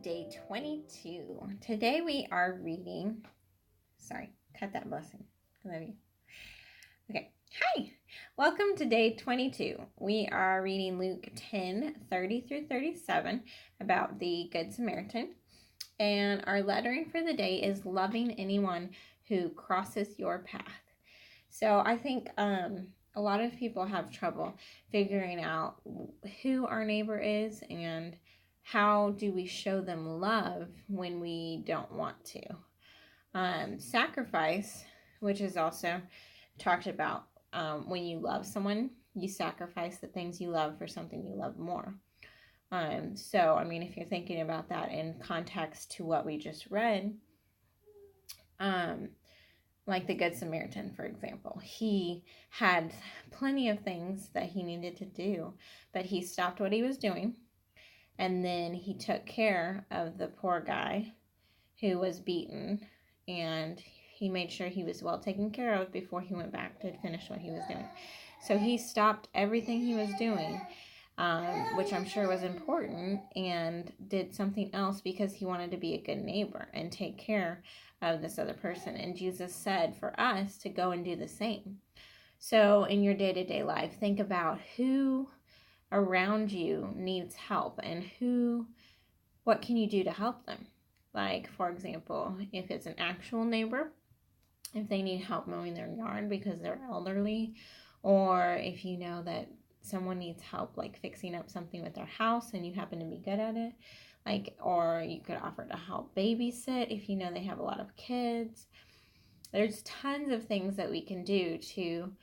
day 22. Today we are reading, cut that blessing. I love you. Okay, hi. Welcome to day 22. We are reading Luke 10:30 through 37 about the Good Samaritan. And our lettering for the day is loving anyone who crosses your path. So I think a lot of people have trouble figuring out who our neighbor is and how do we show them love when we don't want to. Sacrifice, which is also talked about when you love someone, you sacrifice the things you love for something you love more. If you're thinking about that in context to what we just read, like the Good Samaritan, for example, he had plenty of things that he needed to do, but he stopped what he was doing, and then he took care of the poor guy who was beaten, and he made sure he was well taken care of before he went back to finish what he was doing. So he stopped everything he was doing, which I'm sure was important, and did something else because he wanted to be a good neighbor and take care of this other person. And Jesus said for us to go and do the same. So in your day-to-day life, think about who around you needs help and what can you do to help them? Like, for example, if it's an actual neighbor, if they need help mowing their yard because they're elderly, or if you know that someone needs help like fixing up something with their house and you happen to be good at it, or you could offer to help babysit if you know they have a lot of kids. There's tons of things that we can do to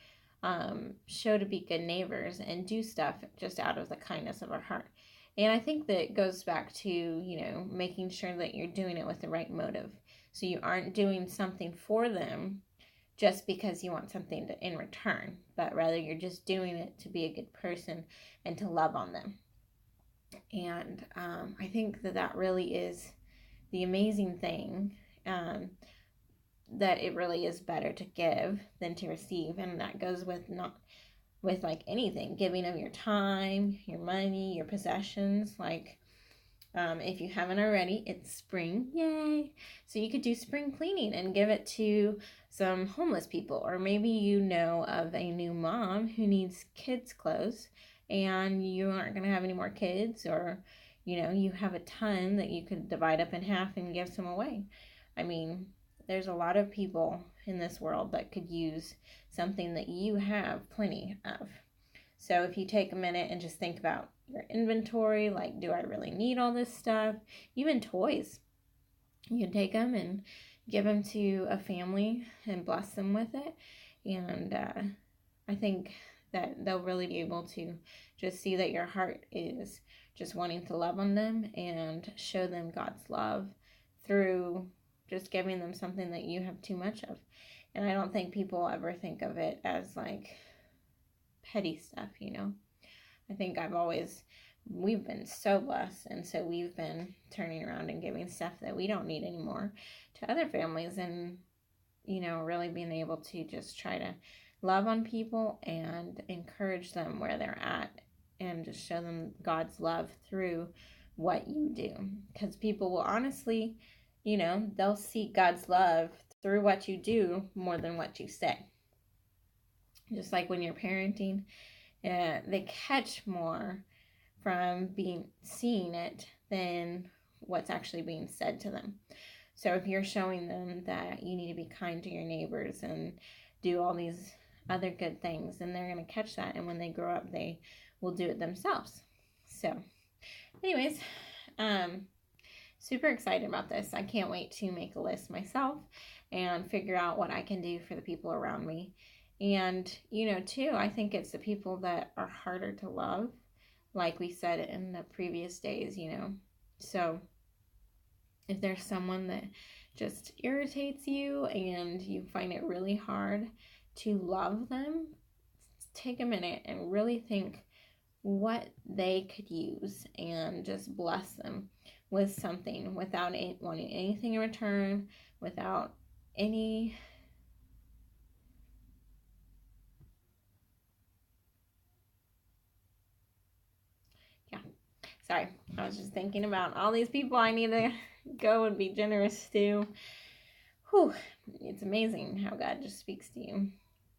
show to be good neighbors and do stuff just out of the kindness of our heart. And I think that goes back to, making sure that you're doing it with the right motive. So you aren't doing something for them just because you want something in return, but rather you're just doing it to be a good person and to love on them. And I think that really is the amazing thing, that it really is better to give than to receive. And that goes with like anything, giving of your time, your money, your possessions. If you haven't already, it's spring, yay! So you could do spring cleaning and give it to some homeless people, or maybe you know of a new mom who needs kids' clothes and you aren't going to have any more kids, or you have a ton that you could divide up in half and give some away. There's a lot of people in this world that could use something that you have plenty of. So if you take a minute and just think about your inventory, like, do I really need all this stuff? Even toys. You can take them and give them to a family and bless them with it. And I think that they'll really be able to just see that your heart is just wanting to love on them and show them God's love through just giving them something that you have too much of. And I don't think people ever think of it as like petty stuff, I think we've been so blessed, and so we've been turning around and giving stuff that we don't need anymore to other families, and really being able to just try to love on people and encourage them where they're at and just show them God's love through what you do. Because people will honestly, they'll see God's love through what you do more than what you say. Just like when you're parenting, they catch more from seeing it than what's actually being said to them. So if you're showing them that you need to be kind to your neighbors and do all these other good things, then they're going to catch that, and when they grow up, they will do it themselves. So anyways, super excited about this. I can't wait to make a list myself and figure out what I can do for the people around me. And, too, I think it's the people that are harder to love, like we said in the previous days, So if there's someone that just irritates you and you find it really hard to love them, take a minute and really think what they could use and just bless them with something without wanting anything in return, without any Sorry, I was just thinking about all these people I need to go and be generous to. Whew, it's amazing how God just speaks to you.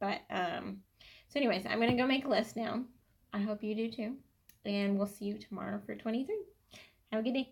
But, so anyways, I'm going to go make a list now. I hope you do too. And we'll see you tomorrow for 23. Have a good day.